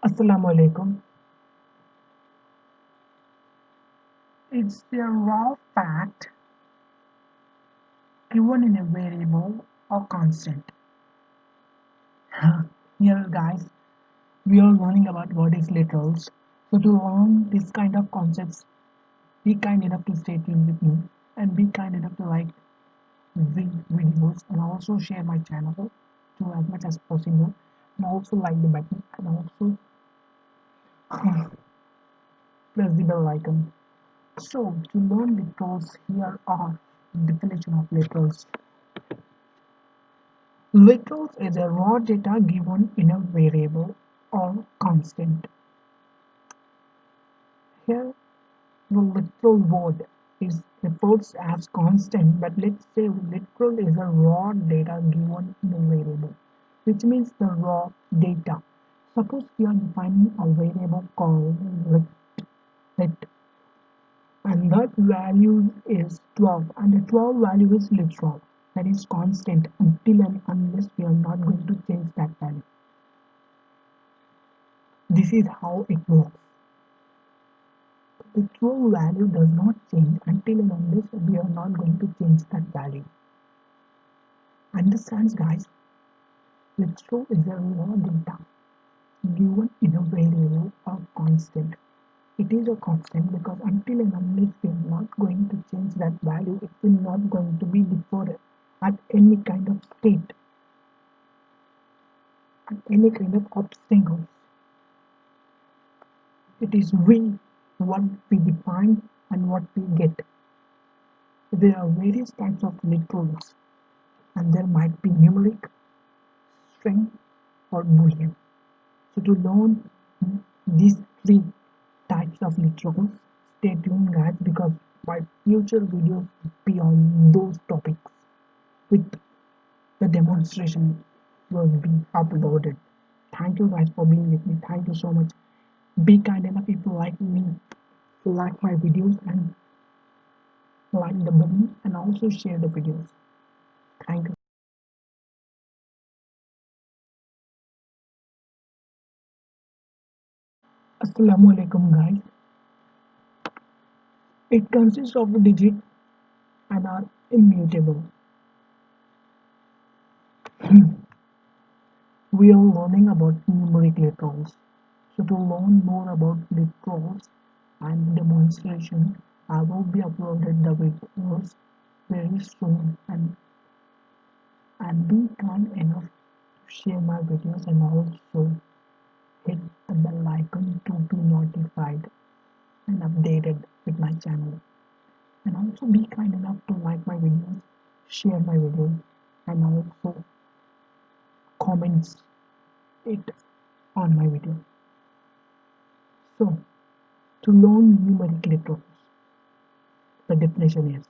Aasalamualaikum. It's the raw fact given in a variable or constant. Here, guys, we are learning about what is literals. So, to learn this kind of concepts, be kind enough to stay tuned with me and be kind enough to like the videos and also share my channel to as much as possible and also like the button and also press the bell icon. So, to learn literals, here are the definition of literals. Literals is a raw data given in a variable or constant. Here, the literal word is referred as constant, but let's say literal is a raw data given in a variable, which means the raw data. Suppose we are defining a variable called lit, and that value is 12, and the 12 value is literal, that is constant until and unless we are not going to change that value. This is how it works. The true value does not change until and unless we are not going to change that value. Understands, guys? The true is a raw data given in a variable or constant. It is a constant because until and unless we are not going to change that value, it will not going to be deferred at any kind of state, at any kind of obstacles. It is we, what we define and what we get. There are various types of literals, and there might be numeric, string, or boolean. So to learn these three types of literals, stay tuned, guys, because my future videos will be on those topics with the demonstration will be uploaded. Thank you guys for being with me. Thank you so much. Be kind enough if you like me, like my videos and like the button and also share the videos. Thank you. Assalamualaikum, guys. It consists of a digit and are immutable. We are learning about numeric literals. So to learn more about literals and demonstration, I will be uploaded the videos very soon and be kind enough to share my videos and also hit the bell icon to be notified and updated with my channel. And also be kind enough to like my videos, share my videos, and also comments it on my video. So, to learn numeric literals, the definition is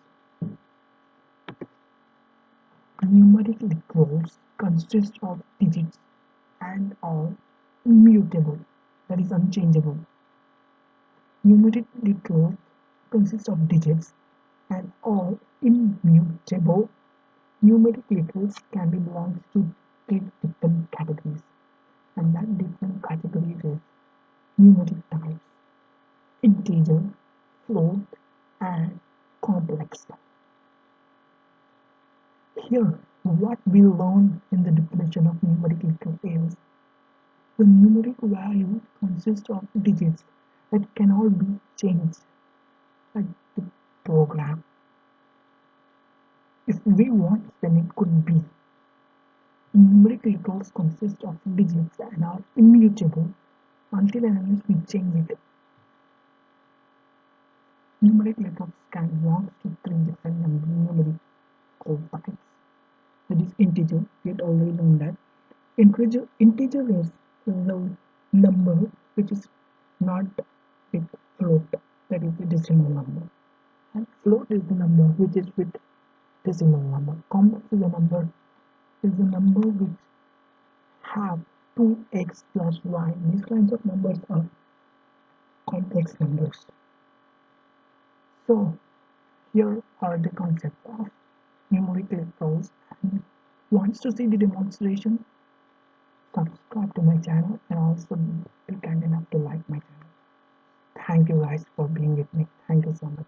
numeric literals consist of digits and are immutable, that is unchangeable. Numeric literals consist of digits and are immutable. Numeric literals can be belonged to three different categories, and that different categories is numeric types, integer, float, and complex. Here, what we learn in the definition of numeric literal is the numeric value consists of digits that cannot be changed at the program. If we want, then it could be. Numeric literals consist of digits and are immutable until and unless we change it. Numeric literals can belong to three different numerical types. That is integer, we had already known that. Integer is the number which is not with float, that is the decimal number. And float is the number which is with decimal number. Complex is the number which have 2x plus y. These kinds of numbers are complex numbers. So here are the concepts of numeric literals. And wants to see the demonstration, subscribe to my channel and also be kind enough to like my channel. Thank you guys for being with me. Thank you so much.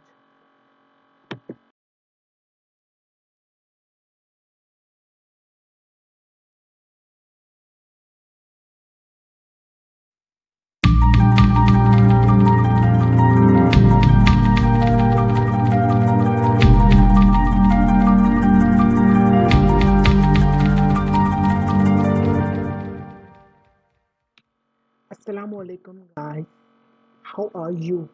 Assalamualaikum guys. How are you?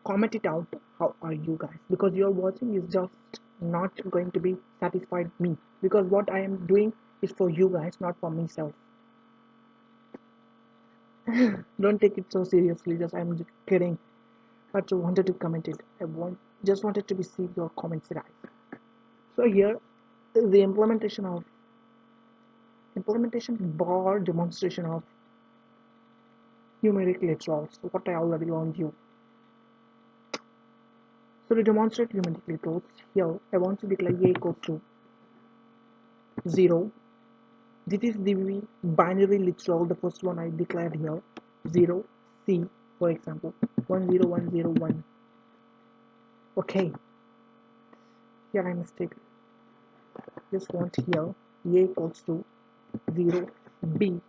Comment it out. How are you guys? Because you're watching is just not going to be satisfied me. Because what I am doing is for you guys, not for myself. Don't take it so seriously. Just I'm just kidding. But I wanted to comment it. Just wanted to see your comments, guys. So here is the implementation bar demonstration of numeric literals. What I already warned you. So to demonstrate numeric literals, here I want to declare a equals to 0. This is the binary literal, the first one I declared here. 0, C, for example, 10101. Okay, here I mistake. Just want here a equals to 0, B,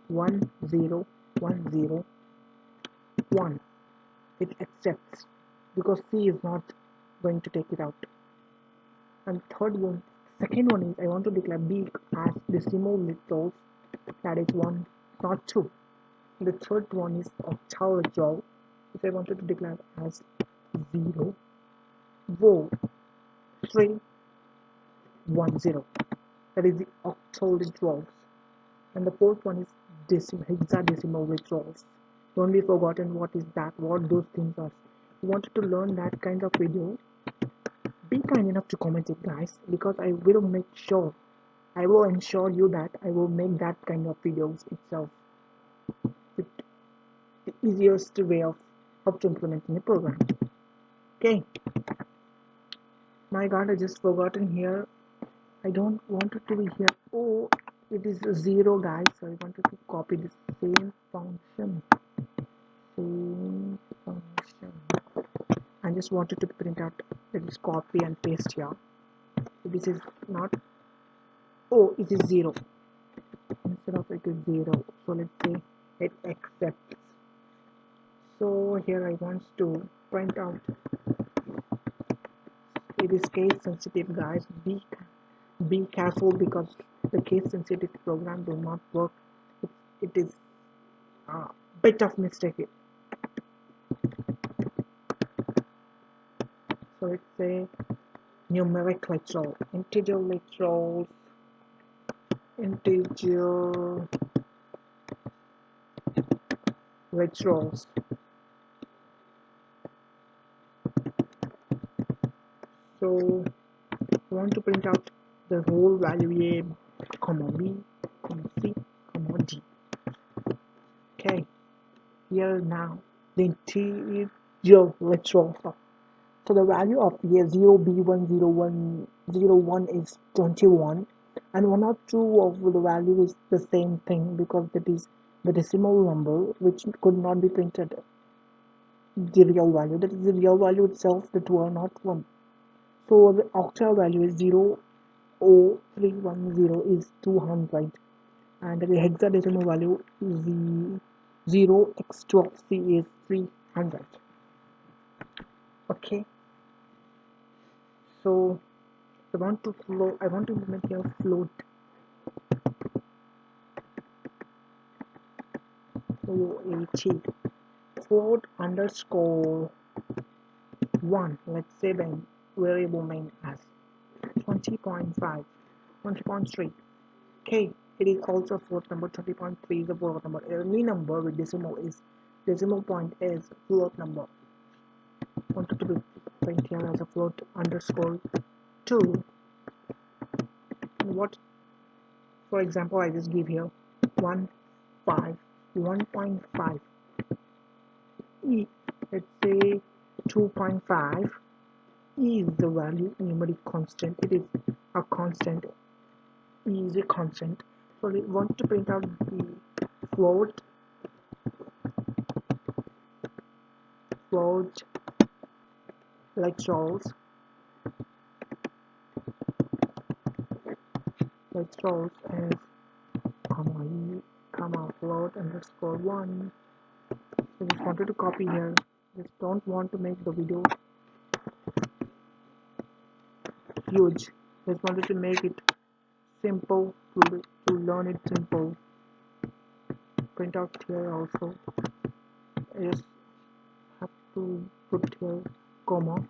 10101. It accepts because C is not going to take it out. And second one is I want to declare B as decimal literals, that is 1, not 2. The third one is octal literal, which I wanted to declare as 0, 4, 3, 1, 0. That is the octal literals. And the fourth one is hexadecimal literals. Don't be forgotten what is that, what those things are. If you wanted to learn that kind of video, be kind enough to comment it, guys, because I will ensure you that I will make that kind of videos itself. With the easiest way of how to implement in a program. Okay. My god, I just forgotten here. I don't want it to be here. Oh, it is 0, guys. So I wanted to copy the same function. I just wanted to print out. Let us copy and paste here. This is not. Oh, it is 0. Instead of it is 0. So let's say it accepts. So here I want to print out. It is case sensitive, guys. Be careful because the case sensitive program will not work. It is a bit of mistake. So it's a numeric literal, integer literals, integer literals. So I want to print out the whole value A, comma B, comma C, comma D. Okay, here now the integer literal. So the value of A0, B1, 01 is 21, and 1 or 2 of the value is the same thing because that is the decimal number which could not be printed the real value. That is the real value itself, the 2 are not 1. So the octal value is 00310 is 200, and the hexadecimal value is the 0x12c is 300. Okay. So I want to implement here float. Float underscore 1. Let's say then variable main as 20.5, 20.3. Okay, it is also float number. 20.3 is a float number. Any number with decimal point is float number. Wanted to be print here as a float underscore 2. What, for example, I just give here 1.5 e, let's say 2.5. E is the value numeric constant. It is a constant. E is a constant. So we want to print out the float float electrons as comma float underscore 1. I just wanted to copy here. Just don't want to make the video huge. Just wanted to make it simple to learn it simple. Print out here also. I just have to put here comma,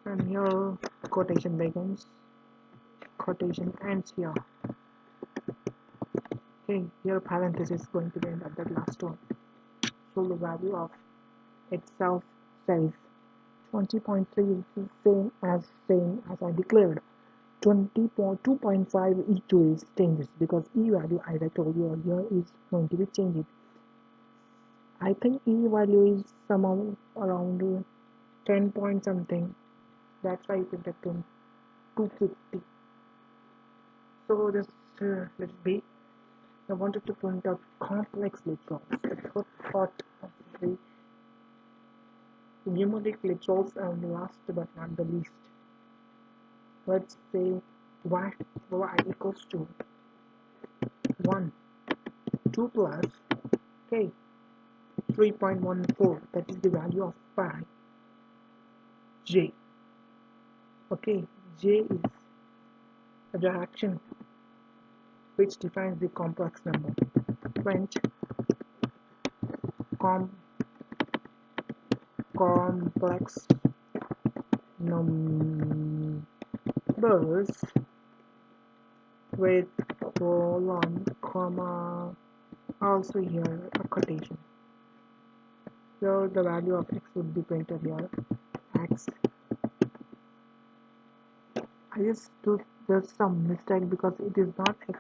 and here quotation begins, quotation ends here. Okay, here parenthesis is going to be end at that last one. So the value of itself says 20.3 is same as I declared. 2.5 E2 is changes because E value, as I told you earlier, is going to be changed. I think E value is somehow around 10 point something. That's why I put that to 250. So this let's be. I wanted to point out complex electrons. The third part of the numeric electrons, and last but not the least, let's say y equals to 1, 2 plus k 3.14. That is the value of pi j. Okay, j is a reaction which defines the complex number. French complex numbers with colon, comma, also here a quotation. Here the value of x would be printed here. X. I just took there's some mistake because it is not x.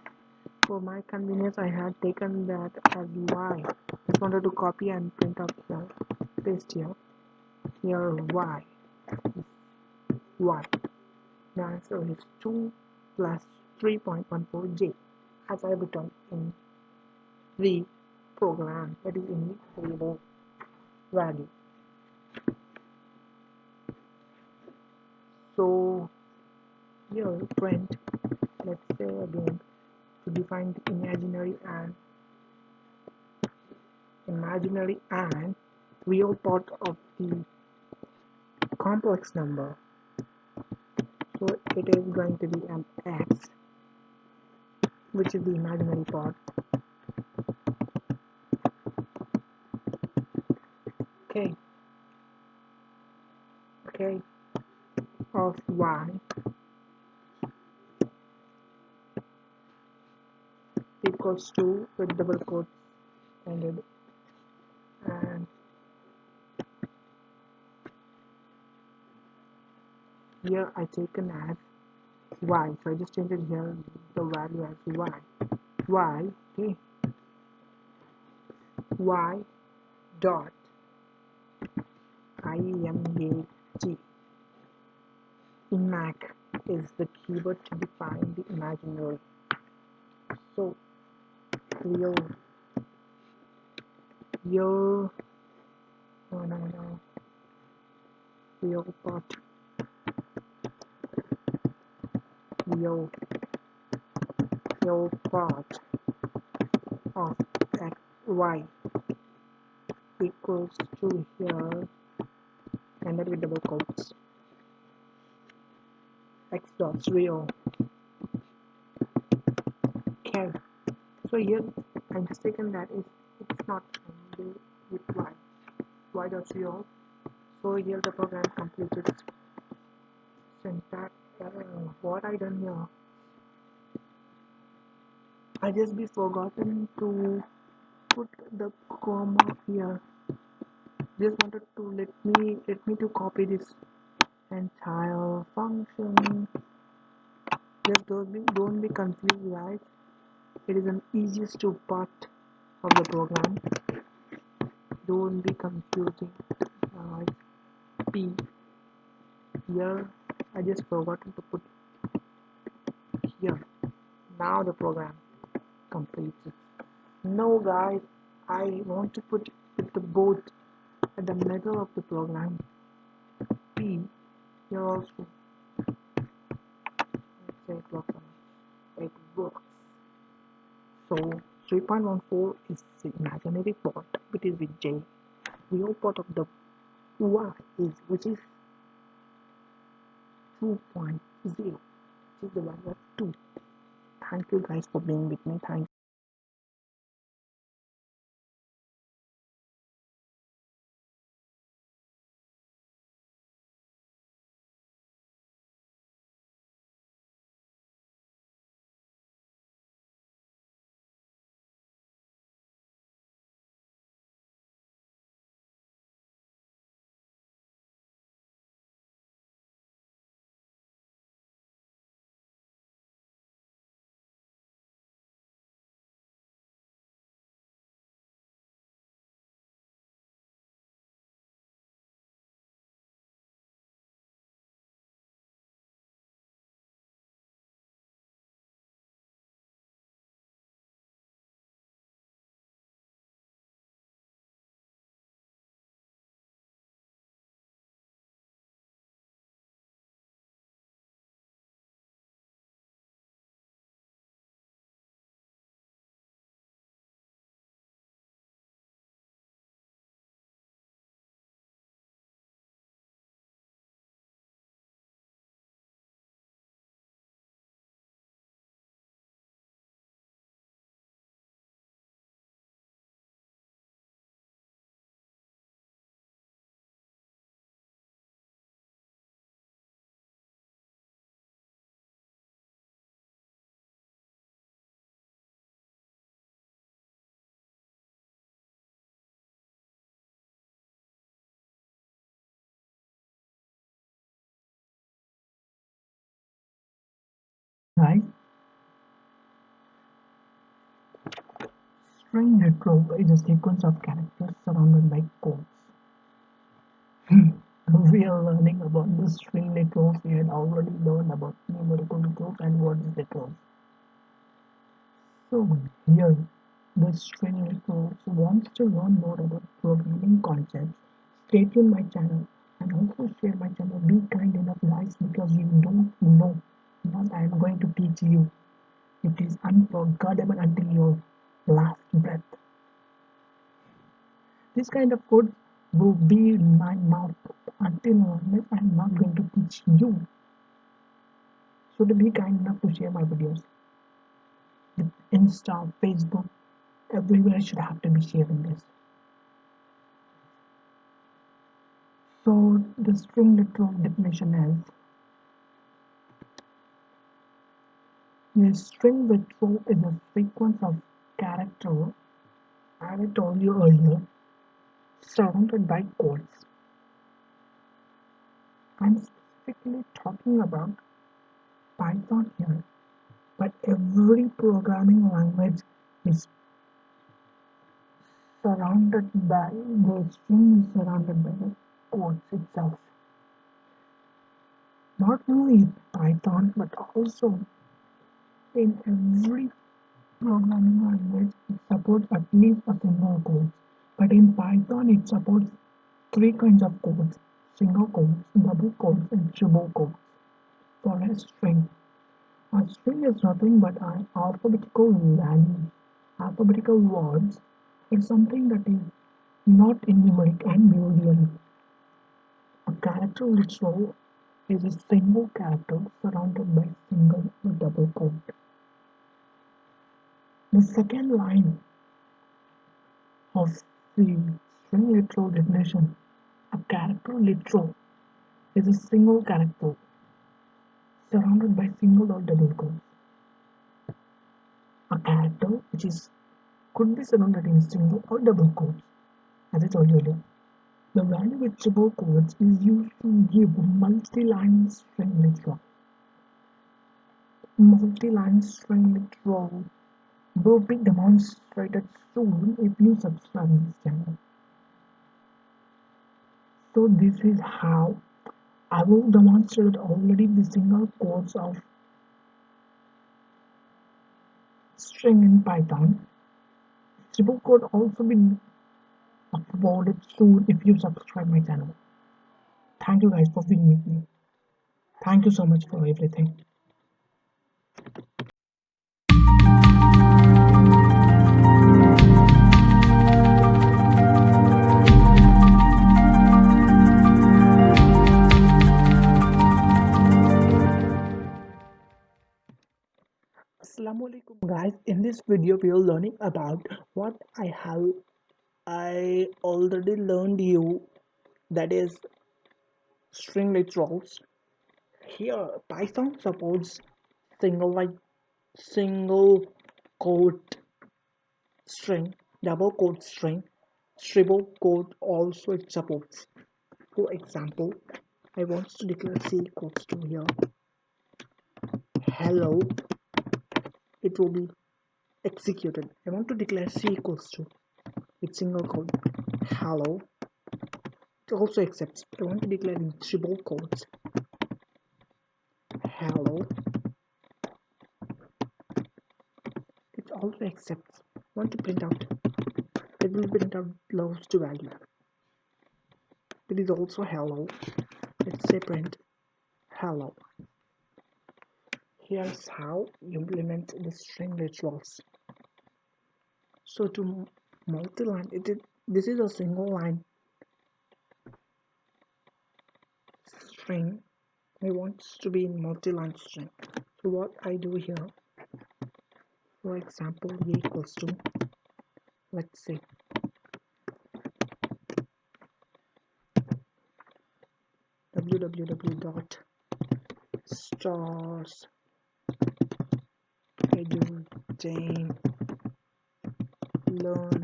For my convenience, I had taken that as y. Just wanted to copy and print out here, paste here. Here y. The answer is 2 plus 3.14 j, as I written in the program, that is in the variable value. So here print, let's say again, to define the imaginary and real part of the complex number. So it is going to be an x, which is the imaginary part. Okay, of y equals to, with double quotes ended, and here I taken as y, so I just changed it here the value as y, okay, y dot imag. Imag is the keyword to define the imaginary. So real part, real part of x y equals to here, and then with double quotes, x dot real. Okay, so here I'm just taking that it's not with y dot real. So here the program completed. Syntax error. What I done here? I just be forgotten to put the comma here. Just wanted to let me to copy this entire function. Just don't be confused, guys. It is an easiest to part of the program. Don't be confusing. P here. I just forgotten to put here. Now the program completes it. No, guys, I want to put it with the both at the middle of the program. P, here also, let's say it works. So 3.14 is the imaginary part, which is with J. Real part of the Y is which is 2.0, which is the value of 2. Thank you guys for being with me. Thank you. Guys, string retro is a sequence of characters surrounded by codes. We are learning about the string networks. We had already learned about numerical networks and what is networks. So here, the string networks wants to learn more about programming concepts. Stay tuned my channel and also share my channel. Be kind enough, guys, because you don't know what I am going to teach you. It is unforgettable until your last breath. This kind of code will be in my mouth until unless I am not going to teach you. So to be kind enough to share my videos with Insta, Facebook, everywhere should have to be sharing this. So the string literal definition is a string literal is a sequence of characters, as I told you earlier, surrounded by codes. I'm specifically talking about Python here, but every programming language is surrounded by the string is surrounded by the codes itself. Not only Python, but also in every programming language it supports at least a single code. But in Python it supports three kinds of codes: single codes, double codes, and triple codes for a string. A string is nothing but an alphabetical value, alphabetical words. It's something that is not in numeric and Boolean. A character literal is a single character surrounded by single or double quote. The second line of the string literal definition, a character literal is a single character surrounded by single or double quotes. A character which is could be surrounded in single or double quotes, as I told you earlier. The value with triple quotes is used to give multi-line string literal. Multi-line string literal will be demonstrated soon if you subscribe this channel. So this is how I will demonstrate already the single quotes of string in Python. Triple quote also be about it soon if you subscribe my channel. Thank you guys for being with me. Thank you so much for everything. Assalamualaikum guys. In this video we are learning about what I already learned you, that is string literals. Here Python supports single quote string, double quote string, triple quote also it supports. For example, I want to declare C equals to here hello, it will be executed. I want to declare C equals to with single quote hello, it also accepts. I want to declare in triple quotes hello, it also accepts. I want to print out, it will print out close to value. It is also hello. Let's say print hello. Here's how you implement the string literals. So to multi-line, this is a single line string. I want to be in multi-line string. So what I do here, for example, a equals to, let's say www.stars edutain learn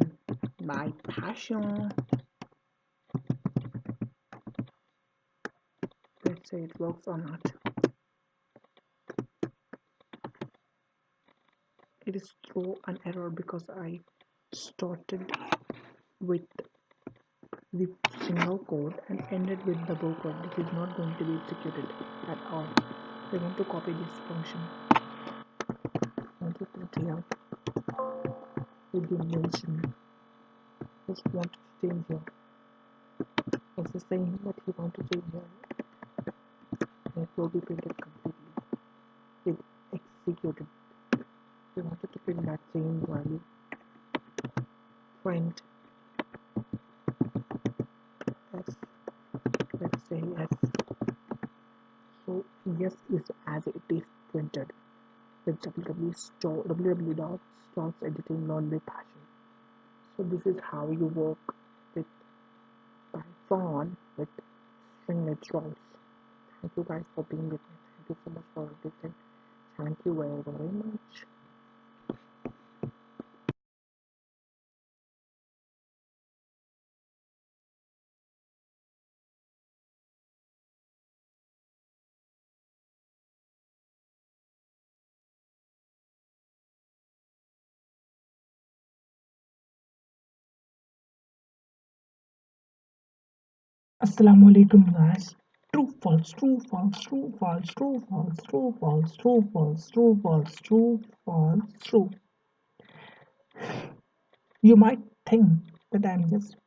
by passion. Let's say it works or not. It is throw an error because I started with the single code and ended with double quote. This is not going to be executed at all. I want to copy this function. I want to put here with the mention. Just want to change here. It's the same that you want to change here. It will be printed completely. It executed. We wanted to print that same value. Print s, let's say s. So yes is as it is printed with www.starts editing learn by passion. So this is how you work with Python with string literals. Thank you guys for being with me. Thank you so much for everything. Thank you very much. Assalamualaikum guys. True, false, true, false, true, false, true, false, true, false, true, false, true, false, true, false, true. You might think that I'm just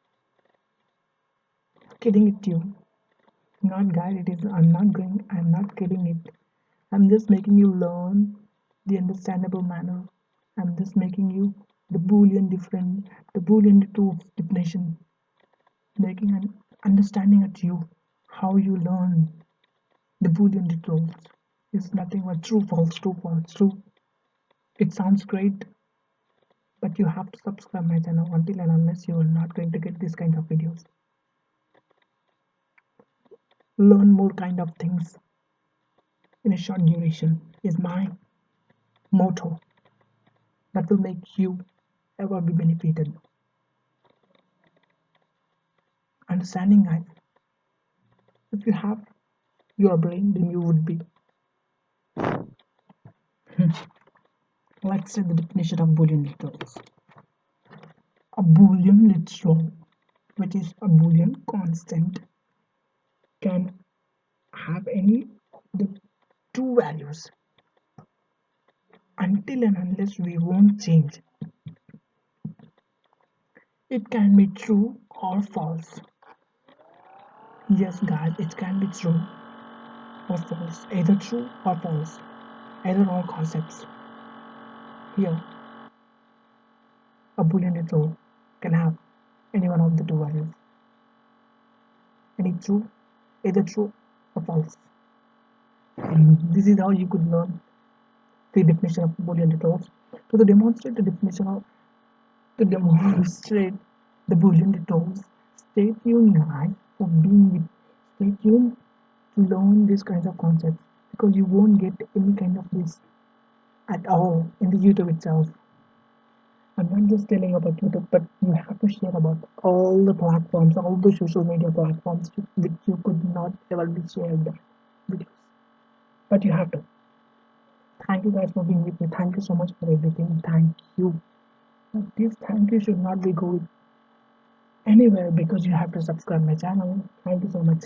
kidding it you. Not guys, it is I'm not kidding it. I'm just making you learn the understandable manner. I'm just making you the Boolean truth definition, making an understanding at you how you learn the Boolean truth. Is nothing but true, false, true, false, true. It sounds great, but you have to subscribe my channel until and unless you are not going to get this kind of videos. Learn more kind of things in a short duration is my motto that will make you ever be benefited. Understanding guys, if you have your brain, then you would be. Let's say the definition of Boolean literals. A Boolean literal, which is a Boolean constant, can have any of the two values until and unless we won't change. It can be true or false. Yes, guys, it can be true or false, either true or false, either all concepts. Here, a Boolean retrieval can have any one of the two values, any true, either true or false. This is how you could learn the definition of Boolean retrievals. So to demonstrate the Boolean retrievals, stay tuned, guys, for being with. Stay tuned to learn these kinds of concepts because you won't get any kind of this at all in the YouTube itself. I'm not just telling about YouTube, but you have to share about all the platforms, all the social media platforms which you could not ever be shared videos. But you have to. Thank you guys for being with me. Thank you so much for everything. Thank you. But this thank you should not be going anywhere because you have to subscribe my channel. Thank you so much.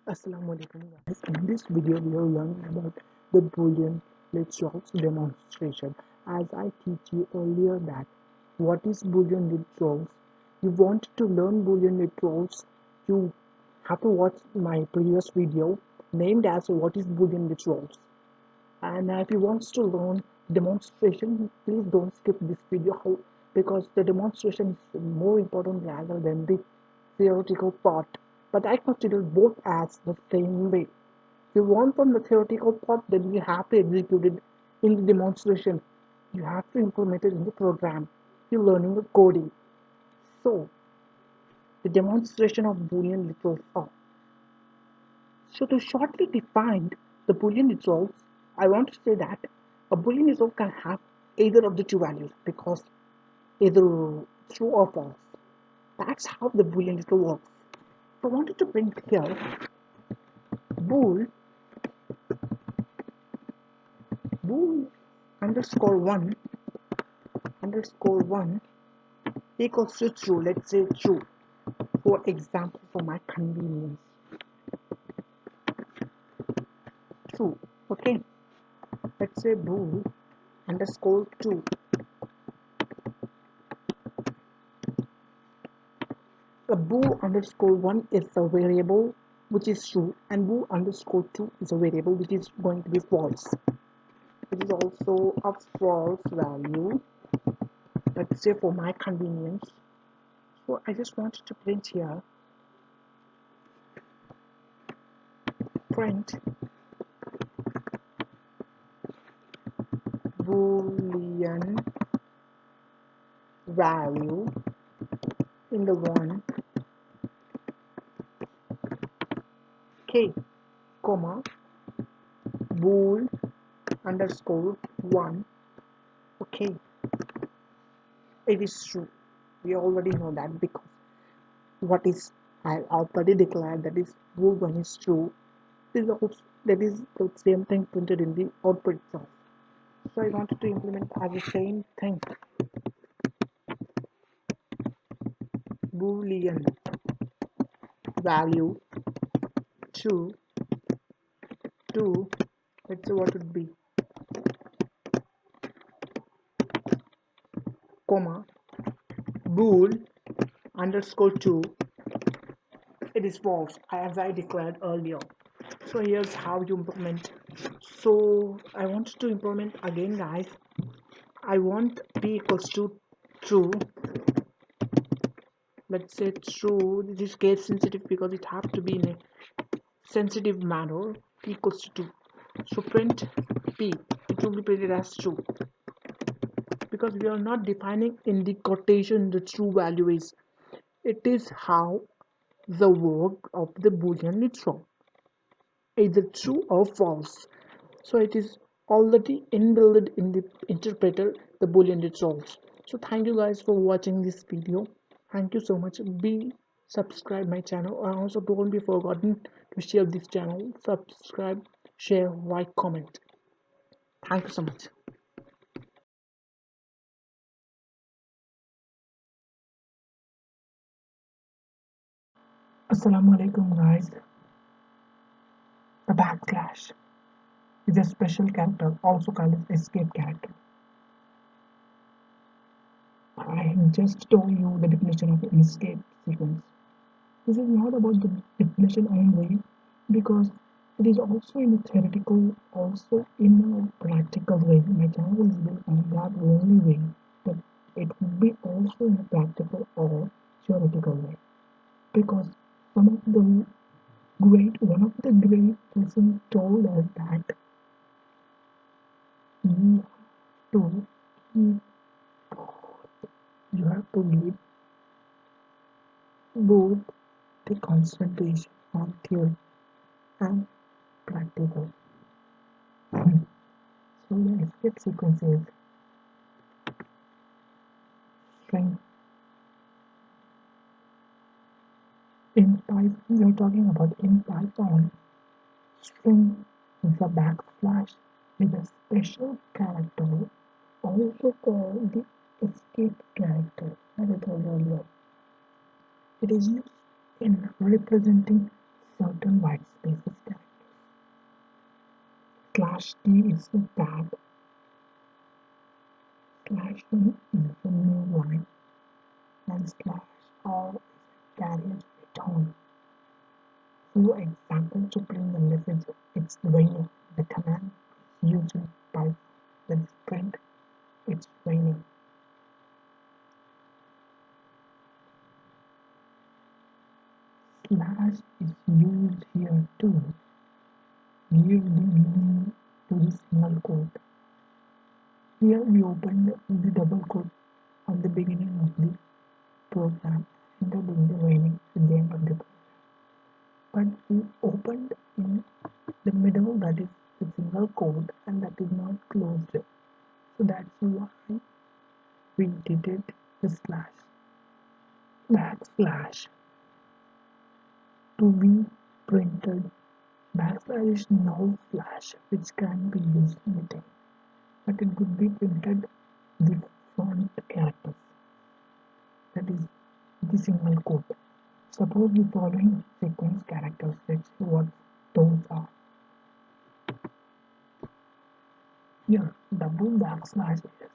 Aasalamualaikum, guys. In this video, we are learning about the Boolean literals demonstration. As I teach you earlier that what is Boolean literals, you want to learn Boolean literals, you have to watch my previous video named as what is Boolean literals. And if you want to learn demonstration, please don't skip this video because the demonstration is more important rather than the theoretical part. But I consider both as the same way. If you want from the theoretical part, then you have to execute it in the demonstration. You have to implement it in the program. You're learning the coding. So, the demonstration of Boolean literals are. So to shortly define the Boolean literals, I want to say that a Boolean literal can have either of the two values because either true or false. That's how the Boolean literal works. So I wanted to print here bool underscore one equals to true. Let's say true. For example, for my convenience, true. Okay. Let's say bool underscore 2. A bool underscore 1 is a variable which is true, and bool underscore 2 is a variable which is going to be false. It is also a false value. Let's say for my convenience. So I just wanted to print here print Boolean value in the one k comma bool underscore 1. Okay, it is true. We already know that because what is I already declared that is bool 1 is true. That is the same thing printed in the output itself. So I wanted to implement as the same thing. Boolean value 2 let's say what would be comma bool underscore 2. It is false as I declared earlier. So here's how you implement. So I want to implement again, guys. I want p equals to true. Let's say true. This is case sensitive because it has to be in a sensitive manner. P equals to 2. So print p. It will be printed as true because we are not defining in the quotation the true value is. It is how the work of the Boolean literal, either true or false. So it is already inbuilt in the interpreter, the Boolean literals. So thank you guys for watching this video. Thank you so much. Be subscribe my channel, and also don't be forgotten to share this channel. Subscribe, share, like, comment. Thank you so much. Assalamualaikum guys. The backslash is a special character also called as escape character. I just told you the definition of an escape sequence. This is not about the definition only because it is also in a theoretical, also in a practical way. My channel is built on that only way, but it would be also in a practical or theoretical way. Because some of the one of the great person told us that you to keep, you have to leave both the concentration on theory and practical. So the escape sequence is string. In Python, we are talking about in Python, string is a backslash with a special character, also called the escape character, as I told you earlier. It is used in representing certain white spaces characters. Slash T is the tab, slash N is the new line, and slash R is a carriage return. For example, to print the message "It's raining", the command is used in Python that is print "It's raining". Slash is used here to give the meaning to the single quote. Here we opened the double quote on the beginning of the program and entered in the raining at the end of the program. But we opened in the middle, that is the single quote, and that is not closed. So that's why we did it the slash. Backslash to be printed. Backslash is no flash which can be used anything, but it could be printed the font characters, that is the single quote. Suppose the following sequence characters, let's see what those are. Here, double backslash is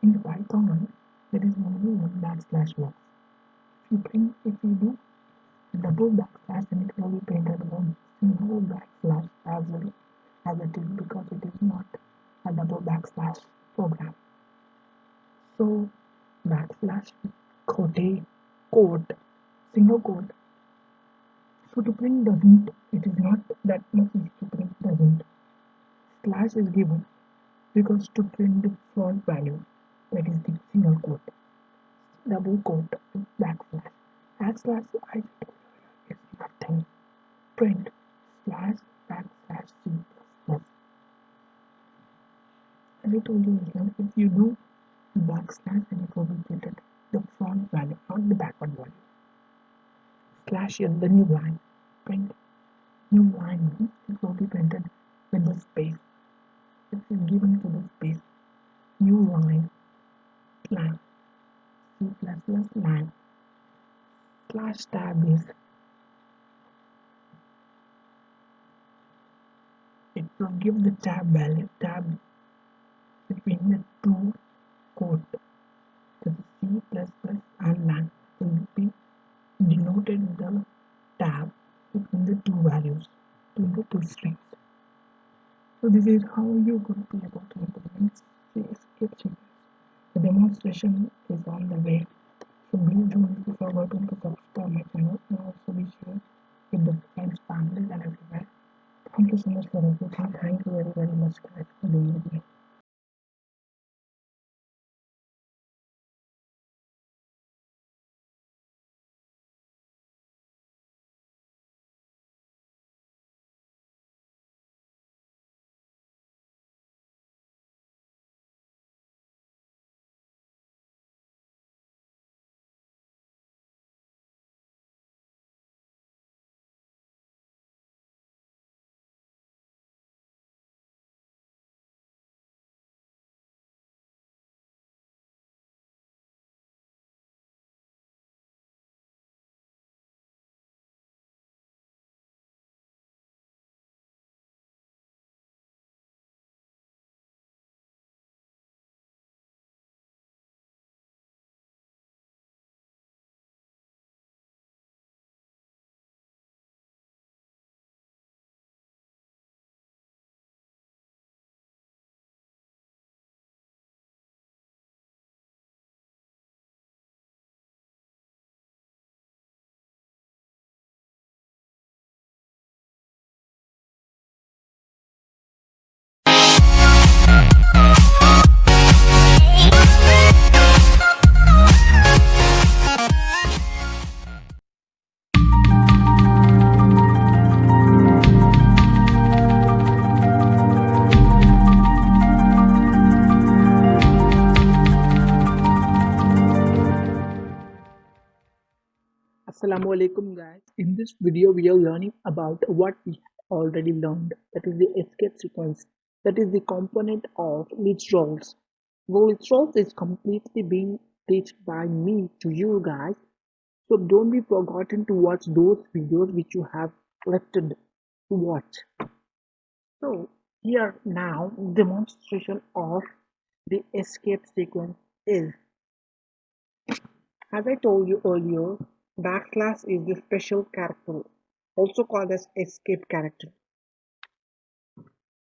in Python, there is only one backslash works. If you do double backslash, and it will be printed one single backslash as well as it is, because it is not a double backslash program. So backslash quote, single quote. So to print doesn't, it is not that much easy to print doesn't. Slash is given because to print the font value, that is the single quote. Double quote backslash. Backslash I told you is nothing. Print slash backslash C plus plus. As I told you earlier, if you do backslash, then it will be printed the front value, not the backward value. Slash is the new line. Print new line means it will be printed with the space. It is given to the space. New line line C plus plus line. Slash tab is it will give the tab value, tab between the two quote. The C plus plus and line will be denoted the tab between the two values, between the two strings. So this is how you could be able to implement the escape sequence. The demonstration is on the way. So please don't be forgotten to subscribe my channel and also be sure with the friends, families and everywhere. Thank you so much for everything. Thank you very very much guys for being with me. Assalamualaikum guys. In this video we are learning about what we already learned. That is the escape sequence. That is the component of leech rolls. Well, leech rolls is completely being taught by me to you guys. So don't be forgotten to watch those videos which you have selected to watch. So here now demonstration of the escape sequence is, as I told you earlier, backslash is the special character, also called as escape character.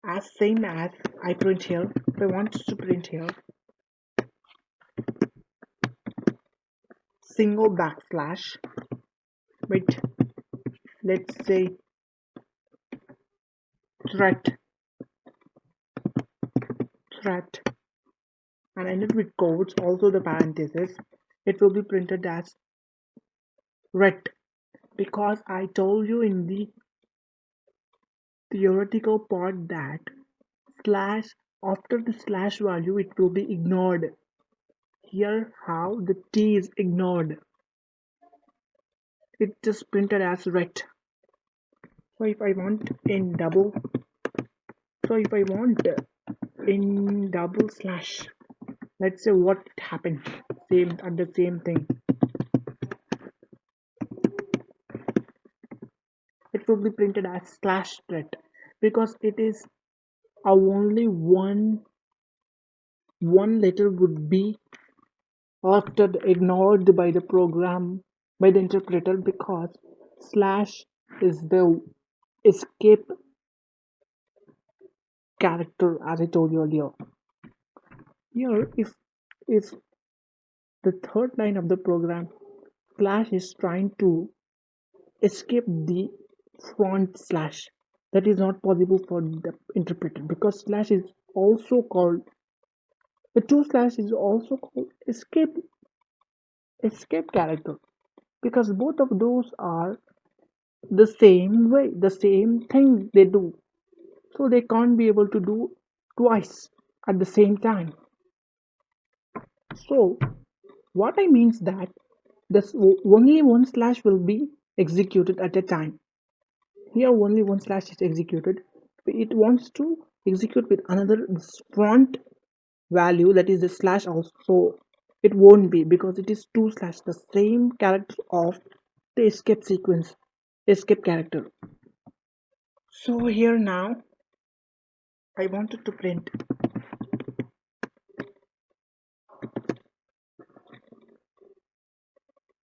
As same as I print here, if I want to print here, single backslash with, let's say, threat, and end it with quotes, also the parenthesis, it will be printed as ret, because I told you in the theoretical part that slash after the slash value it will be ignored. Here how the T is ignored. It just printed as ret. So if I want in double slash, let's say what happened, same at the same thing, it will be printed as slash ret, because it is only one letter would be after ignored by the program, by the interpreter, because slash is the escape character, as I told you earlier. Here if the third line of the program, slash is trying to escape the front slash, that is not possible for the interpreter, because slash is also called, the two slash is also called escape character, because both of those are the same way, the same thing they do, so they can't be able to do twice at the same time. So what I means that this only one slash will be executed at a time. Here only one slash is executed. It wants to execute with another front value, that is the slash also, it won't be, because it is two slash, the same character of the escape sequence, escape character. So here now I wanted to print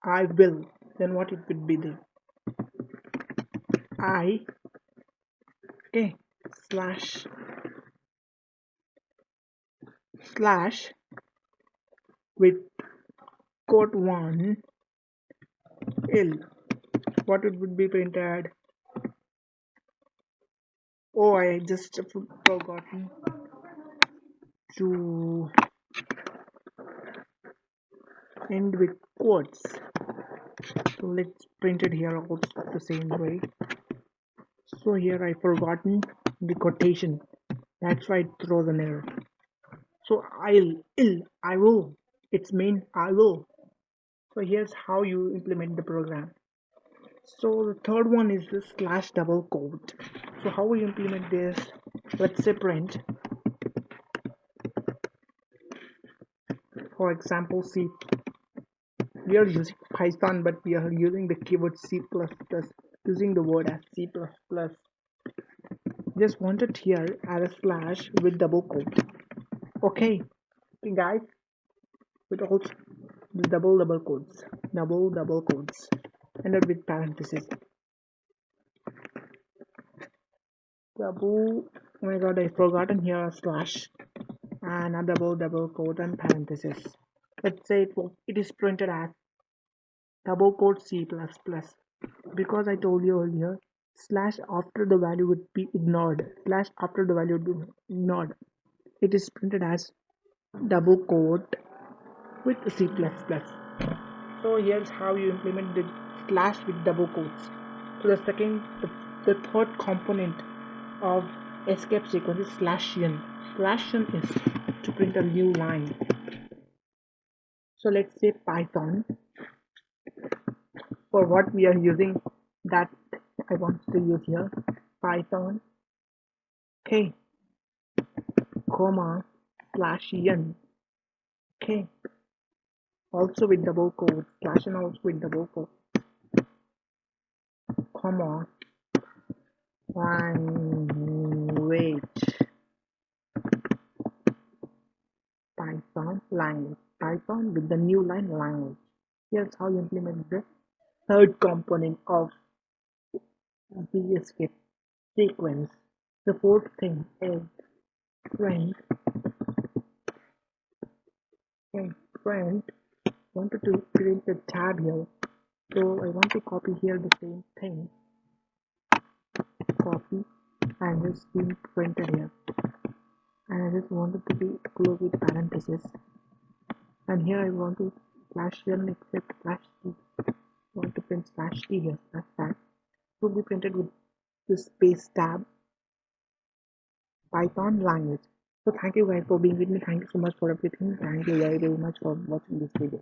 I will, then what it would be there, I, okay, slash with quote 1 L, what it would be printed. Oh, I just forgotten to end with quotes, so let's print it here also the same way. So here I forgotten the quotation, that's why it throws an error. So I will, it's mean I will. So here's how you implement the program. So the third one is the slash double quote. So how we implement this, let's say print, for example, C. We are using Python, but we are using the keyword C++, using the word as C++. Just want it here as a slash with double quote. Okay guys, with also the double quotes, ended with parentheses, double, oh my god, I forgotten here a slash and a double quote and parentheses. Let's say it is printed as double quote C++, because I told you earlier slash after the value would be ignored, it is printed as double quote with C++. So here's how you implement the slash with double quotes. So the third component of escape sequence is slashion. Slashion is to print a new line. So let's say Python for what we are using, that I want to use here. Python, okay, comma, slash n, okay, also with double quote, slash n also with double quote, comma, language, Python language, Python with the new line language. Here's how you implement the third component of the escape sequence. The fourth thing is print. And print, wanted to create the tab here, so I want to copy here the same thing, copy, and it's being printed here, and I just wanted to be close with parenthesis, and here I want to slash n except slash t, want to print slash t here, that's that. It will be printed with the space tab, Python language. So thank you guys for being with me. Thank you so much for everything. Thank you very much for watching this video.